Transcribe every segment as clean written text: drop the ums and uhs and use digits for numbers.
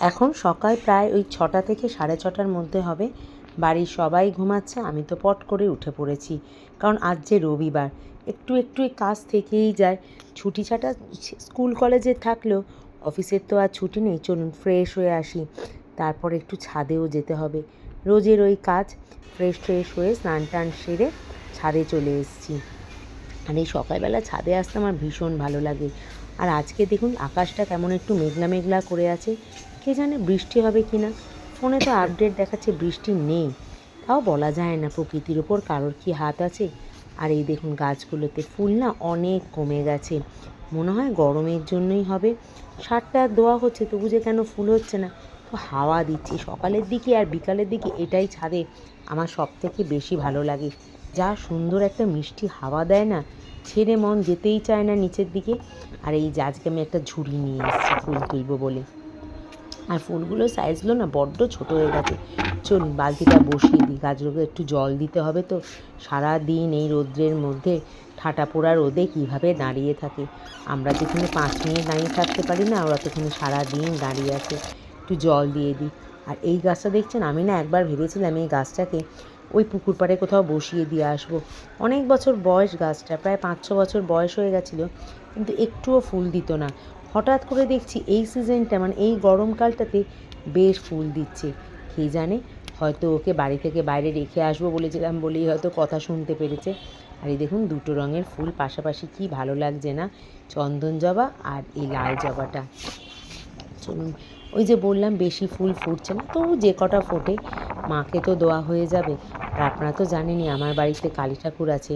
এখন সকাল প্রায় ওই 6টা থেকে 6:30টার মধ্যে হবে। বাড়ির সবাই ঘুমাচ্ছে, আমি তো পট করে উঠে পড়েছি, কারণ আজ যে রবিবার। একটু একটু কাজ থেকেই যায়। ছুটি ছাটা স্কুল কলেজে থাকলেও অফিসের তো আর ছুটি নেই। চলুন ফ্রেশ হয়ে আসি, তারপর একটু ছাদেও যেতে হবে। রোজের ওই কাজ। ফ্রেশ হয়ে স্নান টান সেরে ছাদে চলে এসেছি। আর এই সকালবেলা ছাদে আসতে আমার ভীষণ ভালো লাগে। আর আজকে দেখুন আকাশটা কেমন একটু মেঘলা মেঘলা করে আছে। কে জানে বৃষ্টি হবে কি না। ফোনে তো আপডেট দেখাচ্ছে বৃষ্টি নেই, তাও বলা যায় না প্রকৃতির ওপর কারোর কি হাত আছে। আর এই দেখুন গাছগুলোতে ফুল না অনেক কমে গেছে, মনে হয় গরমের জন্যই হবে। সারটা দেওয়া হচ্ছে তবু যে কেন ফুল হচ্ছে না। তো হাওয়া দিচ্ছি সকালের দিকে আর বিকালের দিকে, এটাই ছাদে আমার সব থেকে বেশি ভালো লাগে। যা সুন্দর একটা মিষ্টি হাওয়া দেয় না, ছেড়ে মন যেতেই চায় না নিচের দিকে। আর এই যে আজকে আমি একটা ঝুড়ি নিয়ে এসেছি ফুল তুলবো বলে। আর ফুলগুলোর সাইজগুলো না বড্ড ছোট হয়ে গেছে। চলুন বালতিটা বসিয়ে দিই, গাছগুলোকে একটু জল দিতে হবে তো। সারা দিন এই রৌদ্রের মধ্যে ঠাটা পোড়া রোদে কীভাবে দাঁড়িয়ে থাকে। আমরা যেখানে 5 মিনিট দাঁড়িয়ে থাকতে পারি না, ওরা সেখানে সারাদিন দাঁড়িয়ে আছে। একটু জল দিয়ে দিই। আর এই গাছটা দেখছেন, আমি না একবার ভেবেছিলাম এই গাছটাকে ওই পুকুর পাড়ে কোথাও বসিয়ে দিয়ে আসবো। অনেক বছর বয়স গাছটা, প্রায় 5-6 বছর বয়স হয়ে গেছিলো, কিন্তু একটুও ফুল দিত না। হঠাৎ করে দেখছি এই সিজনটা, মানে এই গরমকালটাতে বেশ ফুল দিচ্ছে। কে জানে, হয়তো ওকে বাড়ি থেকে বাইরে রেখে আসবো বলেছিলাম বলেই হয়তো কথা শুনতে পেরেছে। আর এই দেখুন দুটো রঙের ফুল পাশাপাশি কি ভালো লাগছে না, চন্দন জবা আর এই লাল জবাটা। চলুন, ওই যে বললাম বেশি ফুল ফুটছে না, তবু যে কটা ফোটে মাকে তো দেওয়া হয়ে যাবে। আর আপনারা তো জানেনই আমার বাড়িতে কালী ঠাকুর আছে,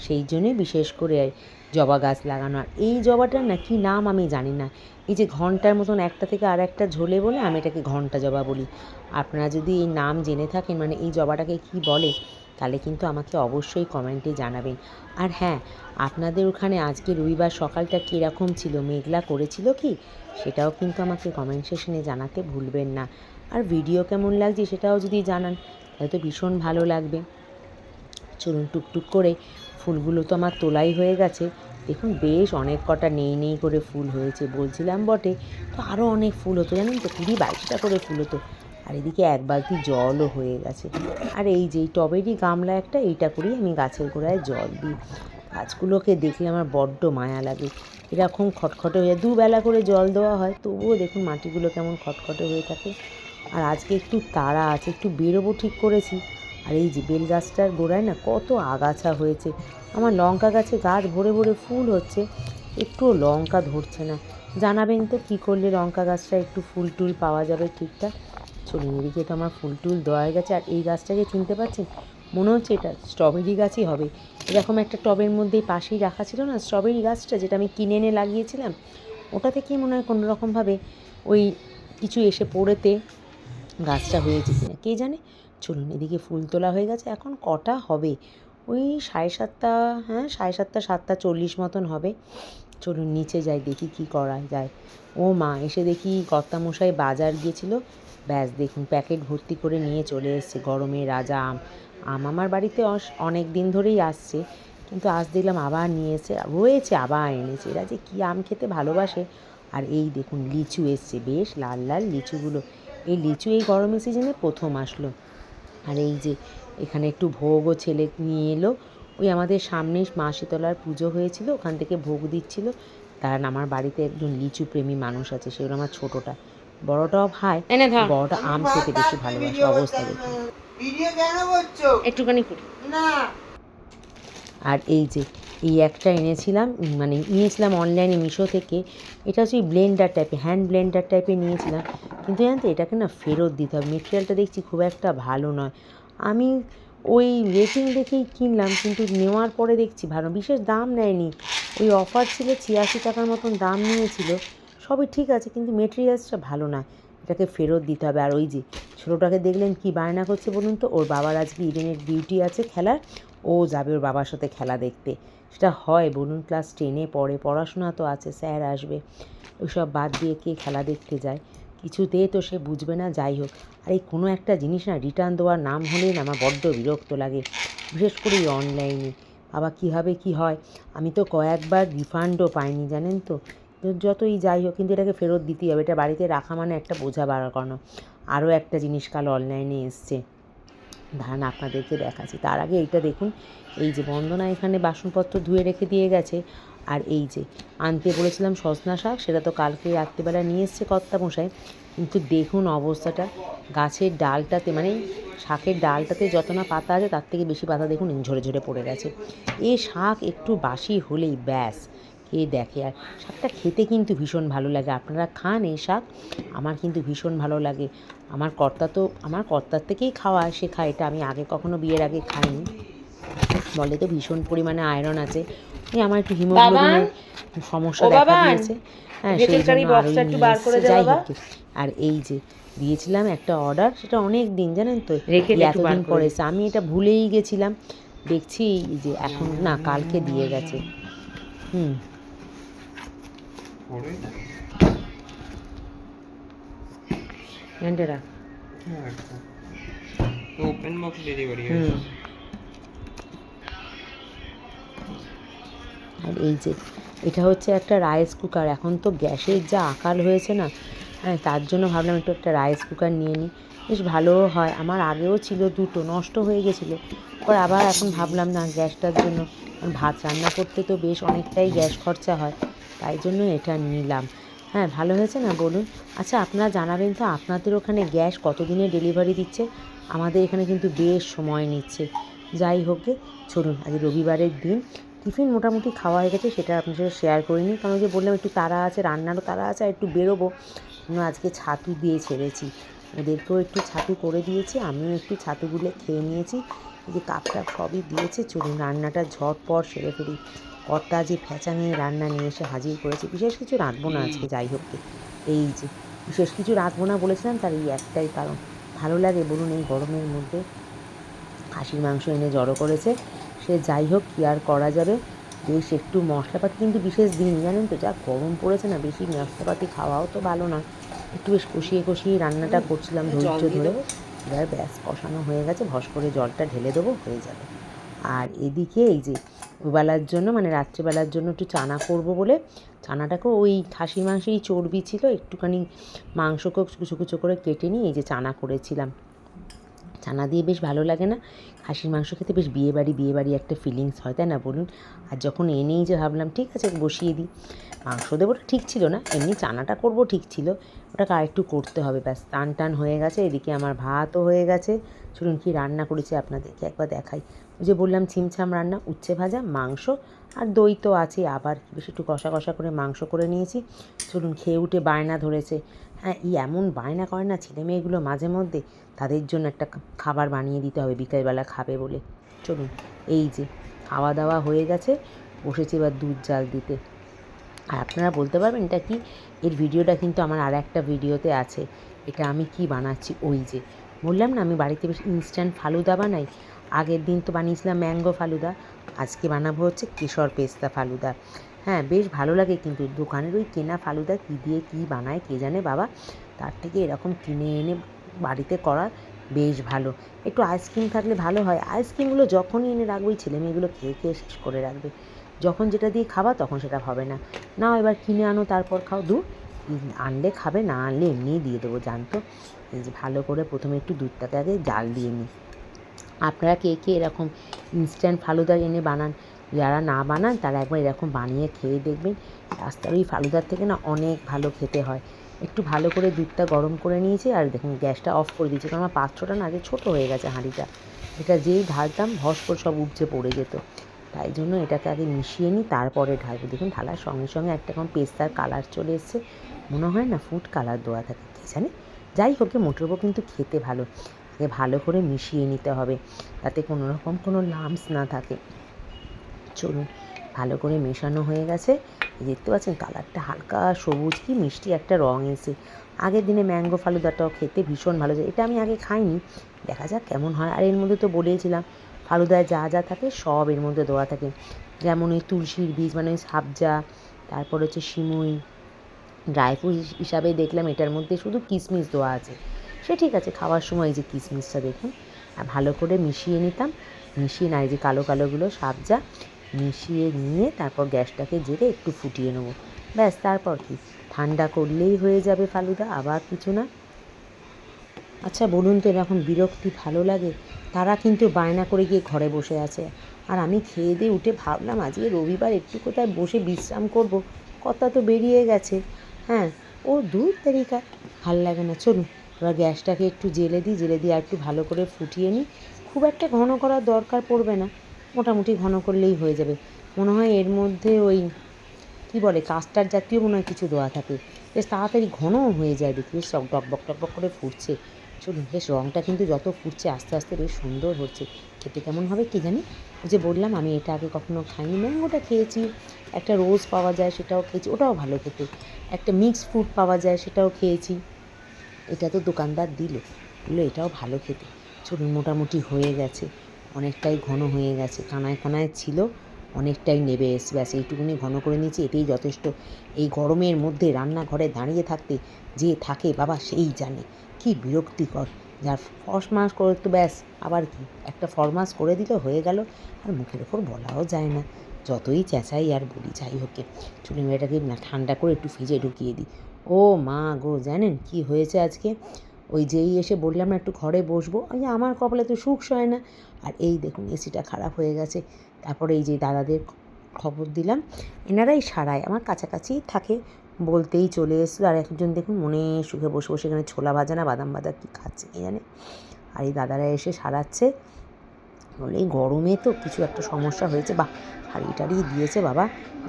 সেই জন্যই বিশেষ করে জবা গাছ লাগানো। আর এই জবাটার না কি নাম আমি জানি না, এই যে ঘন্টার মতন একটা থেকে আর একটা ঝোলে বলে আমি এটাকে ঘন্টা জবা বলি। আপনারা যদি এই নাম জেনে থাকেন, মানে এই জবাটাকে কি বলে, তাহলে কিন্তু আমাকে অবশ্যই কমেন্টে জানাবেন। আর হ্যাঁ, আপনাদের ওখানে আজকে রবিবার সকালটা কীরকম ছিল, মেঘলা করেছিল কি, সেটাও কিন্তু আমাকে কমেন্ট সেকশনে জানাতে ভুলবেন না। আর ভিডিও কেমন লাগছে সেটাও যদি জানান তাহলে তো ভীষণ ভালো লাগবে। চলুন টুকটুক করে ফুলগুলো তো আমার তোলাই হয়ে গেছে। দেখুন বেশ অনেক কটা নেই করে ফুল হয়েছে, বলছিলাম বটে, তো আরও অনেক ফুল হতো জানেন তো, 20-22টা করে ফুল হতো। আর এদিকে এক বালতি জলও হয়ে গেছে। আর এই যে টবেরই গামলা একটা, এইটা করেই আমি গাছের গোড়ায় জল দিই। গাছগুলোকে দেখলে আমার বড্ড মায়া লাগে। এরকম খটখটে হয়ে দুবেলা করে জল দেওয়া হয়, তবুও দেখুন মাটিগুলো কেমন খটখটে হয়ে থাকে। আর আজকে একটু তাড়া আছে, একটু বেরোবো ঠিক করেছি। আর এই যে বেল গাছটার গোড়ায় না কত আগাছা হয়েছে। আমার লঙ্কা গাছে গাছ ভরে ভরে ফুল হচ্ছে, একটুও লঙ্কা ধরছে না। জানাবেন তো কী করলে লঙ্কা গাছটা একটু ফুল টুল পাওয়া যাবে ঠিকঠাক। চলুন, এদিকে তো আমার ফুল টুল দেওয়া হয়ে গেছে। আর এই গাছটাকে চিনতে পারছেন, মনে হচ্ছে এটা স্ট্রবেরি গাছই হবে। এরকম একটা টবের মধ্যেই পাশেই রাখা ছিল না স্ট্রবেরি গাছটা, যেটা আমি কিনে এনে লাগিয়েছিলাম, ওটা থেকেই মনে হয় কোনো রকমভাবে ওই কিছু এসে পড়েতে গাছটা হয়েছে কিনা কে জানে। চলুন, এদিকে ফুল তোলা হয়ে গেছে। এখন কটা হবে, ওই 7:30, হ্যাঁ 7:30, 7:40 মতন হবে। চলুন নিচে যাই, দেখি কি করা যায়। ও মা, এসে দেখি কর্তামশাই বাজার গিয়েছিল, ব্যাস দেখুন প্যাকেট ভর্তি করে নিয়ে চলে এসেছে গরমের রাজা আম। আমার বাড়িতে অনেক দিন ধরেই আসছে, কিন্তু আজ দেখলাম আবার নিয়ে এসে রয়েছে, আবার এনেছে। এরা যে কী আম খেতে ভালোবাসে। আর এই দেখুন লিচু এসছে, বেশ লাল লাল লিচুগুলো। এই লিচু এই গরমের সিজনে প্রথম আসলো। আর এই যে এখানে একটু ভোগও ছেলে নিয়ে এলো, ওই আমাদের সামনে মা শীতলার পুজো হয়েছিল, ওখান থেকে ভোগ দিচ্ছিল। কারণ আমার বাড়িতে একজন লিচু প্রেমী মানুষ আছে, সেগুলো আমার ছোটোটা, বড়টাও ভাই, বড়টা আম খেতে বেশি ভালোবাসে। অবস্থা দেখুন, একটুখানি করি না। আর এই যে এই একটা এনেছিলাম, মানে নিয়েছিলাম অনলাইনে মিশো থেকে। এটা হচ্ছে ব্লেন্ডার টাইপের, হ্যান্ড ব্লেন্ডার টাইপের নিয়েছিলাম, কিন্তু জানেন তো এটাকে না ফেরত দিতে হবে। মেটেরিয়ালটা দেখছি খুব একটা ভালো নয়। আমি ওই রেটিং দেখেই কিনলাম, কিন্তু নেওয়ার পরে দেখছি ভালো, বিশেষ দাম নেয়নি। ওই অফার ছিল, 86 টাকার মতন দাম নিয়েছিল। সবই ঠিক আছে, কিন্তু মেটেরিয়ালসটা ভালো না, এটাকে ফেরত দিতে হবে। আর ওই যে ছোটোটাকে দেখলেন কি বায়না করছে বলুন তো, ওর বাবার আজকে ইডেনের ডিউটি আছে খেলার, ও যাবে ওর বাবার সাথে খেলা দেখতে। সেটা হয় বলুন, ক্লাস 10-এ পড়ে, পড়াশোনা তো আছে, স্যার আসবে, ওইসব বাদ দিয়ে কে খেলা দেখতে যায়। কিছুতেই তো সে বুঝবে না। যাই হোক, আর এই কোনো একটা জিনিস না রিটার্ন দেওয়ার নাম হলেই না আমার বড্ড বিরক্ত লাগে, বিশেষ করে এই অনলাইনে। বাবা কীভাবে কী হয়, আমি তো কয়েকবার রিফান্ডও পাইনি জানেন তো। যতই যাই হোক কিন্তু এটাকে ফেরত দিতেই হবে, এটা বাড়িতে রাখা মানে একটা বোঝা বার করানো। আরও একটা জিনিস কাল অনলাইনে এসছে, ধান আপনাদেরকে দেখাচ্ছি। তার আগে এইটা দেখুন, এই যে বন্দনা এখানে বাসনপত্র ধুয়ে রেখে দিয়ে গেছে। আর এই যে আনতে বলেছিলাম সজনা শাক, সেটা তো কালকে রাত্রিবেলা নিয়ে এসছে কর্তামশাই, কিন্তু দেখুন অবস্থাটা, গাছের ডালটাতে মানে শাকের ডালটাতে যত না পাতা আছে তার থেকে বেশি পাতা দেখুন ঝরে ঝরে পড়ে গেছে। এই শাক একটু বাসি হলেই ব্যাস কে দেখে। আর শাকটা খেতে কিন্তু ভীষণ ভালো লাগে, আপনারা খান এই শাক? আমার কিন্তু ভীষণ ভালো লাগে। আমার কর্তার থেকেই খাওয়া শেখা এটা, আমি আগে কখনো বিয়ের আগে খাইনি। বলে তো ভীষণ পরিমাণে আয়রন আছে, এই আমার একটু হিমোগ্লোবিনের সমস্যা দেখা দিয়েছে, হ্যাঁ সেই জন্য আরও নিয়ে এসেছে। যাই হোক, আর এই যে দিয়েছিলাম একটা অর্ডার, সেটা অনেক দিন জানেন তো, এতদিন পরে এসে আমি এটা ভুলেই গেছিলাম, দেখছি এই যে এখন না কালকে দিয়ে গেছে। Open box delivery. আর এই যে এটা হচ্ছে একটা রাইস কুকার, এখন তো গ্যাসের যা আকাল হয়েছে না, হ্যাঁ তার জন্য ভাবলাম একটু একটা রাইস কুকার নিয়ে নিই, বেশ ভালোও হয়। আমার আগেও ছিল দুটো, নষ্ট হয়ে গেছিলো, পর আবার এখন ভাবলাম না গ্যাসটার জন্য, ভাত রান্না করতে তো বেশ অনেকটাই গ্যাস খরচা হয়, তাই জন্য এটা নিলাম। হ্যাঁ ভালো হয়েছে না বলুন? আচ্ছা আপনারা জানাবেন তো আপনাদের ওখানে গ্যাস কতদিনে ডেলিভারি দিচ্ছে? আমাদের এখানে কিন্তু বেশ সময় নিচ্ছে। যাই হোক গে, চলুন আজ রবিবারের দিন, টিফিন মোটামুটি খাওয়া হয়ে গেছে, সেটা আপনার সাথে শেয়ার করিনি, কারণ যে বললাম একটু তাড়া আছে, রান্নারও তাড়া আছে, আর একটু বেরোবো, আজকে ছাতু দিয়ে ছেড়েছি, ওদেরকেও একটু ছাতু করে দিয়েছি, আমিও একটু ছাতুগুলো খেয়ে নিয়েছি। এই যে কাপটা সবই দিয়েছে, চলুন রান্নাটা ঝটপট সেরে ফেলি। কর্তা যে ফ্যাঁচা নিয়ে রান্না নিয়ে এসে হাজির করেছে, বিশেষ কিছু রাঁধবো না আজকে। যাই হোক, এই যে বিশেষ কিছু রাঁধবো না বলেছিলাম, তার এই একটাই কারণ, ভালো লাগে বলুন এই গরমের মধ্যে? খাসির মাংস এনে জড়ো করেছে, সে যাই হোক কী আর করা যাবে, বেশ একটু মশলাপাতি কিন্তু বিশেষ দিন জানেন তো, যা গরম পড়েছে না, বেশি মশলাপাতি খাওয়াও তো ভালো না, একটু বেশ কষিয়ে কষিয়ে রান্নাটা করছিলাম ধৈর্য ধরে। এবার ব্যাস কষানো হয়ে গেছে, ভস করে জলটা ঢেলে দেবো, হয়ে যাবে। আর এদিকে এই যে দুবেলার জন্য মানে রাত্রিবেলার জন্য একটু চানা করব বলে, চানাটাকেও ওই খাসির মাংসেরই চর্বি ছিল, একটুখানি মাংসকেও কুচো কুচো করে কেটে নিয়ে এই যে চানা করেছিলাম। চানা দিয়ে বেশ ভালো লাগে না খাসির মাংস খেতে? বেশ বিয়েবাড়ি একটা ফিলিংস হয়, তাই না বলুন? আর যখন এনেই যে ভাবলাম ঠিক আছে বসিয়ে দিই, মাংস দেবোটা ঠিক ছিল না, এমনি চানাটা করব ঠিক ছিল, ওটাকে আরেকটু করতে হবে, ব্যাস টান হয়ে গেছে। এদিকে আমার ভাতও হয়ে গেছে। চলুন কী রান্না করেছি আপনাদেরকে একবার দেখাই। ওই যে বললাম ছিমছাম রান্না, উচ্ছে ভাজা, মাংস আর দই তো আছে, আবার বেশ একটু কষা কষা করে মাংস করে নিয়েছি। চলুন খেয়ে উঠে বায়না ধরেছে, হ্যাঁ এই এমন বায়না করে না ছেলেমেয়েগুলো মাঝে মধ্যে, তাদের জন্য একটা খাবার বানিয়ে দিতে হবে, বিকেলবেলা খাবে বলে। চলুন এই যে খাওয়া দাওয়া হয়ে গেছে, বসেছি এবার দুধ জাল দিতে। আর আপনারা বলতে পারবেন এটা কি? এর ভিডিওটা কিন্তু আমার আর একটা ভিডিওতে আছে, এটা আমি কি বানাচ্ছি। ওই যে বললাম না আমি বাড়িতে বেশ ইনস্ট্যান্ট ফালুদা বানাই, আগের দিন তো বানিয়েছিলাম ম্যাঙ্গো ফালুদা, আজকে বানাবো হচ্ছে কেশর পেস্তা ফালুদা। হ্যাঁ বেশ ভালো লাগে, কিন্তু দোকানের ওই কেনা ফালুদা কী দিয়ে কী বানায় কে জানে বাবা, তার থেকে এরকম কিনে এনে বাড়িতে করা বেশ ভালো। একটু আইসক্রিম থাকলে ভালো হয়, আইসক্রিমগুলো যখনই এনে রাখবো ওই ছেলেমেয়েগুলো খেয়ে খেয়ে শেষ করে রাখবে, যখন যেটা দিয়ে খাবা তখন সেটা হবে না। নাও এবার কিনে আনো তারপর খাও, দূর, আনলে খাবে, না আনলে এমনিই দিয়ে দেবো জানতো। এই যে ভালো করে প্রথমে একটু দুধটাকে আগে জাল দিয়ে নিই। আপনারা কে কে এরকম ইনস্ট্যান্ট ফালুদা এনে বানান? যারা না বানান তারা একবার এরকম বানিয়ে খেয়ে দেখবেন, রাস্তার ওই ফালুদার থেকে না অনেক ভালো খেতে হয়। একটু ভালো করে দুধটা গরম করে নিয়েছি, আর দেখুন গ্যাসটা অফ করে দিয়েছি, কারণ আমার পাত্রটা না আগে ছোটো হয়ে গেছে হাঁড়িটা, এটা যেই ঢালতাম ভস করে সব উপচে পড়ে যেত, তাই জন্য এটাকে আগে মিশিয়ে নিই তারপরে ঢালবো। দেখুন ঢালার সঙ্গে সঙ্গে একটা কেমন পেস্তার কালার চলে এসছে, মনে হয় না ফুড কালার দেওয়া থাকে, কে জানে। যাই হোক মোটের উপর কিন্তু খেতে ভালো, আগে ভালো করে মিশিয়ে নিতে হবে যাতে কোনো রকম কোনো লাম্পস না থাকে। চলুন ভালো করে মেশানো হয়ে গেছে, দেখতে পাচ্ছেন কালারটা হালকা সবুজ কি মিষ্টি একটা রঙ এসে। আগের দিনে ম্যাঙ্গো ফালুদাটাও খেতে ভীষণ ভালো যায়, এটা আমি আগে খাইনি, দেখা যাক কেমন হয়। আর এর মধ্যে তো বলেছিলাম ফালুদায় যা যা থাকে সব এর মধ্যে দেওয়া থাকে, যেমন ওই তুলসীর বীজ মানে ওই সাবজা, তারপর হচ্ছে সিমুই, ড্রাই ফ্রুট হিসাবে দেখলাম এটার মধ্যে শুধু কিশমিশ দেওয়া আছে, সে ঠিক আছে খাওয়ার সময় এই যে কিশমিশটা দেখুন ভালো করে মিশিয়ে নিতাম, মিশিয়ে না এই যে কালো কালোগুলো সাবজা মিশিয়ে নিয়ে তারপর গ্যাসটাকে জেরে একটু ফুটিয়ে নেবো, ব্যাস তারপর কি ঠান্ডা করলেই হয়ে যাবে ফালুদা, আবার কিছু না। আচ্ছা বলুন তো, এরকম বিরক্তি ভালো লাগে? তারা কিন্তু বায়না করে গিয়ে ঘরে বসে আছে, আর আমি খেয়ে দিয়ে উঠে ভাবলাম আজকে রবিবার একটু কোথায় বসে বিশ্রাম করব, কথা তো বেরিয়ে গেছে। হ্যাঁ, ও দূর তারিকা, ভাল লাগে না। চলুন এবার গ্যাসটাকে একটু জেলে দিয়ে আর একটু ভালো করে ফুটিয়ে নিই। খুব একটা ঘন করার দরকার পড়বে না, মোটামুটি ঘন করলেই হয়ে যাবে। মনে হয় এর মধ্যে ওই কী বলে কাস্টার্ড জাতীয় মনে হয় কিছু দেওয়া থাকে, বেশ তাড়াতাড়ি ঘনও হয়ে যায়, দেখি বেশ টকবক টকবক করে ফুটছে। চলুন, বেশ রঙটা কিন্তু যত ফুটছে আস্তে আস্তে বেশ সুন্দর হচ্ছে। খেতে কেমন হবে কী জানি। ওই যে বললাম আমি এটা আগে কখনো খাইনি, ম্যাঙ্গোটা খেয়েছি, একটা রোজ পাওয়া যায় সেটাও খেয়েছি, ওটাও ভালো খেতে, একটা মিক্স ফ্রুট পাওয়া যায় সেটাও খেয়েছি, এটা তো দোকানদার বললো এটাও ভালো খেতে। চলুন, মোটামুটি হয়ে গেছে, অনেকটাই ঘন হয়ে গেছে, কানায় কানায় ছিল, অনেকটাই নেবে এসে, ব্যাস এইটুকুনি ঘন করে নিয়েছি, এটাই যথেষ্ট। এই গরমের মধ্যে রান্নাঘরে দাঁড়িয়ে থাকতে যে থাকে বাবা সেই জানে কি বিরক্তিকর। যার ফরমাস করে তো ব্যাস, আবার কি একটা ফরমাস করে দিলে হয়ে গেল, আর মুখের ওপর বলাও যায় না, যতই চেঁচাই আর বলি। যাই হোক, চলুন এটাকে না ঠান্ডা করে একটু ফ্রিজে ঢুকিয়ে দিই। ও মা গো, জানেন কি হয়েছে আজকে? ওই যেই এসে বললাম না একটু ঘরে বসবো, ওই যে আমার কপালে তো সুখ সয় না, আর এই দেখুন এসিটা খারাপ হয়ে গেছে। তারপরে এই যে দাদাদের খবর দিলাম, এনারাই সারায়, আমার কাছাকাছিই থাকে, বলতেই চলে এসেছিল। আর একজন দেখুন মনে সুখে বসে বসে এখানে ছোলা ভাজা না বাদাম ভাজা কী খাচ্ছে কে জানে, আর এই দাদারা এসে সারাচ্ছে। বলে এই গরমে তো কিছু একটা সমস্যা হয়েছে, বা হাঁড়ি টাড়ি দিয়েছে বাবা,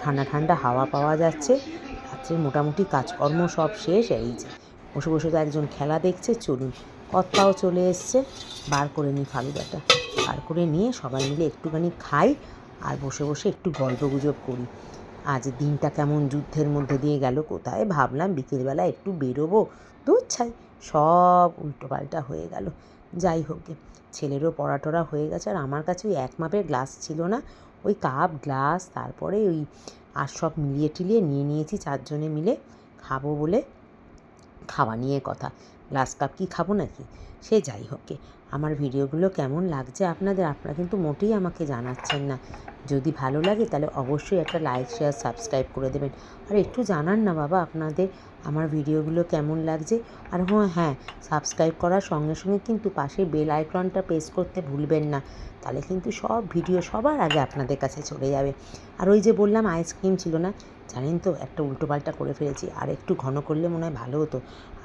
ঠান্ডা ঠান্ডা হাওয়া পাওয়া যাচ্ছে। রাত্রে মোটামুটি কাজকর্ম সব শেষ, এই যে বসে বসে তো একজন খেলা দেখছে। চলুন, কর্তাও চলে এসছে, বার করে নিই ফালুদাটা, বার করে নিয়ে সবাই মিলে একটুখানি খাই, আর বসে বসে একটু গল্পগুজব করি। আজ দিনটা কেমন যুদ্ধের মধ্যে দিয়ে গেল, কোথায় ভাবলাম বিকেলবেলা একটু বেরোবো, দূর ছাই, সব উল্টোপাল্টা হয়ে গেল। যাই হোক, ছেলেরও পড়া টড়া হয়ে গেছে, আর আমার কাছে ওই এক মাপের গ্লাস ছিল না, ওই কাপ গ্লাস, তারপরে ওই আর সব মিলিয়ে টিলিয়ে নিয়ে নিয়েছি, চারজনে মিলে খাবো বলে। খাওয়া নিয়ে কথা, গ্লাস কাপ কি খাবো নাকি? সে যাই হোক, আমার ভিডিওগুলো কেমন লাগছে আপনাদের, আপনারা কিন্তু মোটেই আমাকে জানাচ্ছেন না। যদি ভালো লাগে তাহলে অবশ্যই একটা লাইক শেয়ার সাবস্ক্রাইব করে দেবেন, আর একটু জানান না বাবা আপনাদের আমার ভিডিওগুলো কেমন লাগছে। আর হ্যাঁ, সাবস্ক্রাইব করার সঙ্গে সঙ্গে কিন্তু পাশে বেল আইকনটা প্রেস করতে ভুলবেন না, তাহলে কিন্তু সব ভিডিও সবার আগে আপনাদের কাছে চলে যাবে। আর ওই যে বললাম আইসক্রিম ছিল না, জানেন তো একটা উল্টোপাল্টা করে ফেলেছি, আর একটু ঘন করলে মনে হয় ভালো হতো।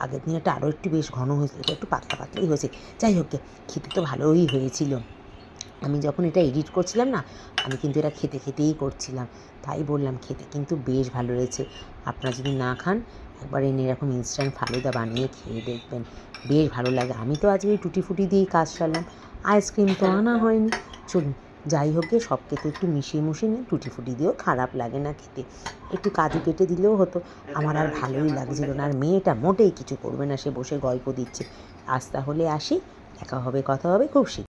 আগের দিন এটা আরও একটু বেশ ঘন হয়েছে, এটা একটু পাতলা পাতলাই হয়েছে। যাই হোক, খেতে তো ভালোই হয়েছিল। আমি যখন এটা এডিট করছিলাম না, আমি কিন্তু এটা খেতে খেতেই করছিলাম, তাই বললাম খেতে কিন্তু বেশ ভালো হয়েছে। আপনারা যদি না খান, একবার এনে এরকম ইনস্ট্যান্ট ফালুদা বানিয়ে খেয়ে দেখবেন, বেশ ভালো লাগে। আমি তো আজকে ওই টুটি ফুটি দিয়েই কাজ সারলাম, আইসক্রিম তো আনা হয়নি। চলুন, যাই হোক, সবকে তো একটু মিশিয়ে নিয়ে টুটি ফুটি দিয়েও খারাপ লাগে না খেতে, একটু কাজু কেটে দিলেও হতো। আমার আর ভালোই লাগছিল না, আর মেয়েটা মোটেই কিছু করবে না, সে বসে গল্প দিচ্ছে। আজ তাহলে আসি, দেখা হবে, কথা হবে খুব শীঘ্রই।